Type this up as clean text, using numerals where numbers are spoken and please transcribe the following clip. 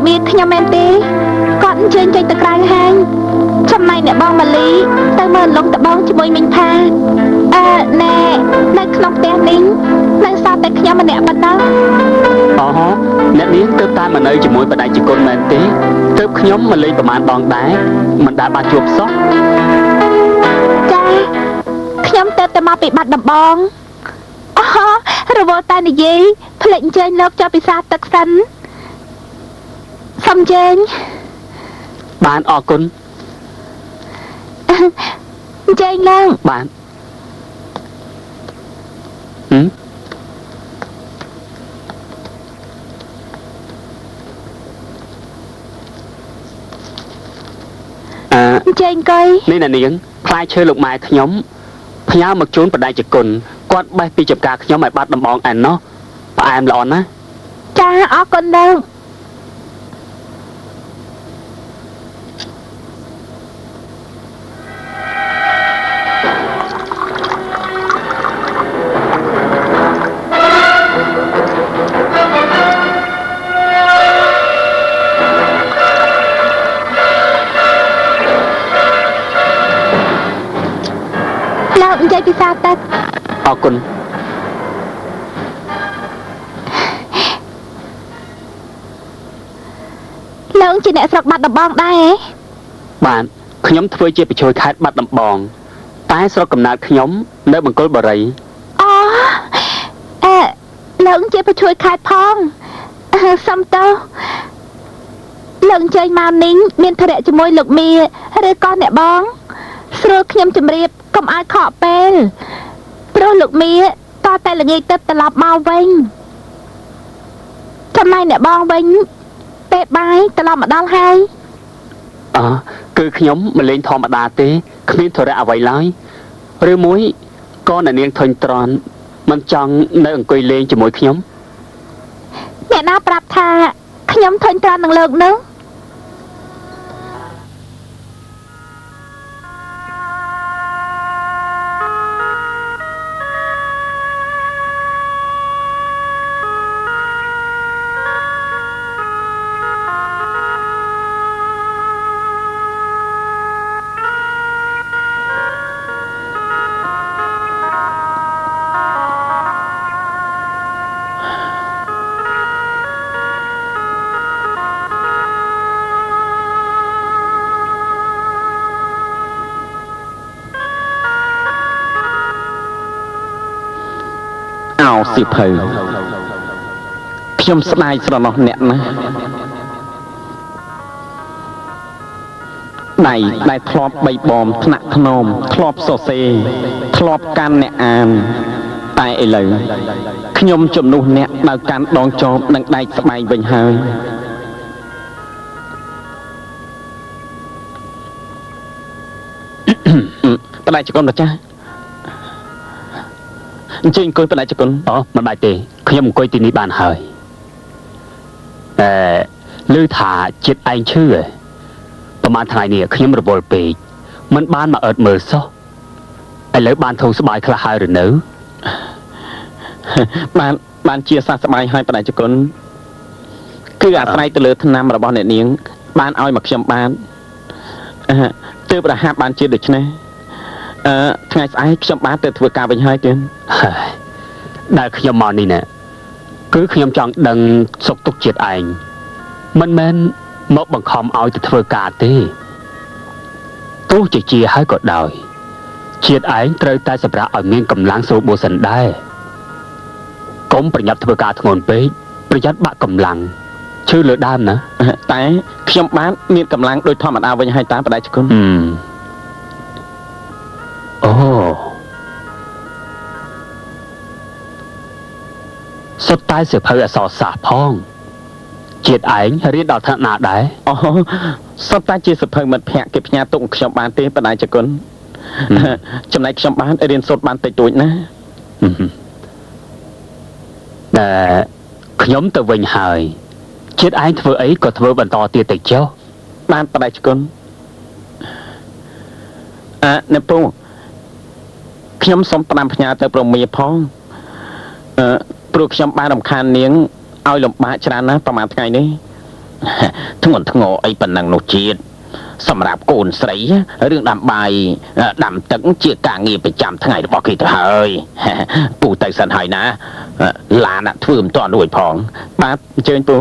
លោកមានខ្ញុំមែនទេគាត់អញ្ជើញចេញទៅក្រៅហើយចំណាយអ្នកបងម៉ាលីទៅមើលលំតបងជាមួយមីងផាណែនៅក្នុងផ្ទះនេះនៅសល់តែខ្ញុំម្នាក់ប៉ុណ្ណោះអូអ្នកនាងទើបតែមកនៅជាមួយបដិជគុណមែនទេទើបខ្ញុំមកលេងប្រហែលដងដែរមិនដែលបានជួបសោះចាខ្ញុំទើបតែមកពីបាត់ដំបងរវល់តែនិយាយភ្លេចអញ្ជើញលោកចូលពិសាទឹកសិនសំជើញបានអរគុណអញ្ជើញឡើងបានអញ្ជើញកុយនេះណានាងផ្លែឈើលោកម៉ែខ្ញុំផ្ញើមកជូនបដិជគុណគាត់បេះពីចំការខ្ញុំឲ្យបាត់ដំបងឯណោះផ្អែមល្អណាស់ចាអរគុណលោកនិយាយពីសារទឹកអរគុណលោកជាអ្នកស្រុកបាត់ដំបងដែរបាទខ្ញុំធ្វើជាប្រជួយខេត្តបាត់ដំបងតែស្រុកកំណើតខ្ញុំនៅបង្គោលបុរីលោកជាប្រជួយខេត្តផងសំទោសលោកអញ្ជើញមកនេះមានធរៈជាមួយលោកមីឬក៏អ្នកបងស្រួលខ្ញុំជម្រាបកុំឲ្យខកពេលព្រោះលោកមីតតែល្ងាចទៅត្រឡប់មកវិញចំណែកអ្នកបងវិញពេលបាយត្រឡប់មកដល់ហើយគឺខ្ញុំមកលេងធម្មតាទេគ្មានធរៈអ្វីឡើយឬមួយក៏អ្នកនាងធុញទ្រាន់មិនចង់នៅអង្គុយលេងជាមួយខ្ញុំអ្នកណាប្រាប់ថាខ្ញុំធុញទ្រាន់នឹងលោកនោះសៀវភៅខ្ញុំស្ដាយស្រណោះអ្នកណាដៃដែលធ្លាប់បីបំថ្នាក់ធ្នមធ្លាប់សរសេរធ្លាប់កាន់អ្នកអានតែឥឡូវខ្ញុំជំនួសអ្នកដោយកាន់ដងចបនិងដៃស្បែកវិញហើយបដិជគុណម្ចាស់អញ្ជើញអង្គុយបដិជគុណមិនបាច់ទេខ្ញុំអង្គុយទីនេះបានហើយឮថាចិត្តឯងឈឺប្រហែលថ្ងៃនេះខ្ញុំរវល់ពេកមិនបានមកអើតមើលសោះឥឡូវបានធូរស្បើយខ្លះហើយឬនៅបានជាសះស្បើយហើយបដិជគុណគឺអាស្រ័យទៅលើថ្នាំរបស់អ្នកនាងបានឲ្យមកខ្ញុំបានទើបរហ័សបានជាដូច្នេះថ្ងៃស្អែកខ្ញុំបានទៅធ្វើការវិញហើយទៀតដែលខ្ញុំមកនេះណាគឺខ្ញុំចង់ដឹងសុខទុក្ខជាតិឯងមិនមែនមកបង្ខំឲ្យទៅធ្វើការទេទោះជាហើយក៏ដោយជាតិឯងត្រូវតែសម្រាប់ឲ្យមានកម្លាំងស្រួលបួសិនដែរកុំប្រញាប់ធ្វើការធ្ងន់ពេកប្រយ័ត្នបាក់កម្លាំងឈឺលើដើមណាតែខ្ញុំបានមានកម្លាំងដូចធម្មតាវិញហើយតាមបដិជគុណសុទ្ធតែសៀវភៅអក្សរសាស្ត្រផងជាតិឯងរៀនដល់ថ្នាក់ណាដែរសុទ្ធតែជាសៀវភៅមិត្តភ័ក្តិគេផ្ញើទុកខ្ញុំបានទេបដិជគុណចំណែកខ្ញុំបានរៀនសូត្របានតិចតួចណាខ្ញុំទៅវិញហើយជាតិឯងធ្វើអីក៏ធ្វើបន្តទៀតទៅចុះបានបដិជគុណអ្នកពូខ្ញុំសូមផ្ដាំផ្ញើទៅប្រមាផងព្រោះខ្ញុំបានរំខាននាងឲ្យលំបាកច្រើនណាស់ប្រហែលថ្ងៃនេះ ធ្ងន់ធ្ងរអីប៉ុណ្ណឹងនោះជាតិសម្រាប់កូនស្រីរឿងដាំបាយដាំទឹកជាការងារប្រចាំថ្ងៃរបស់គេទៅហើយពូទៅសិនហើយណាឡានធ្វើមិនទាន់រួចផងបាទអញ្ជើញពូ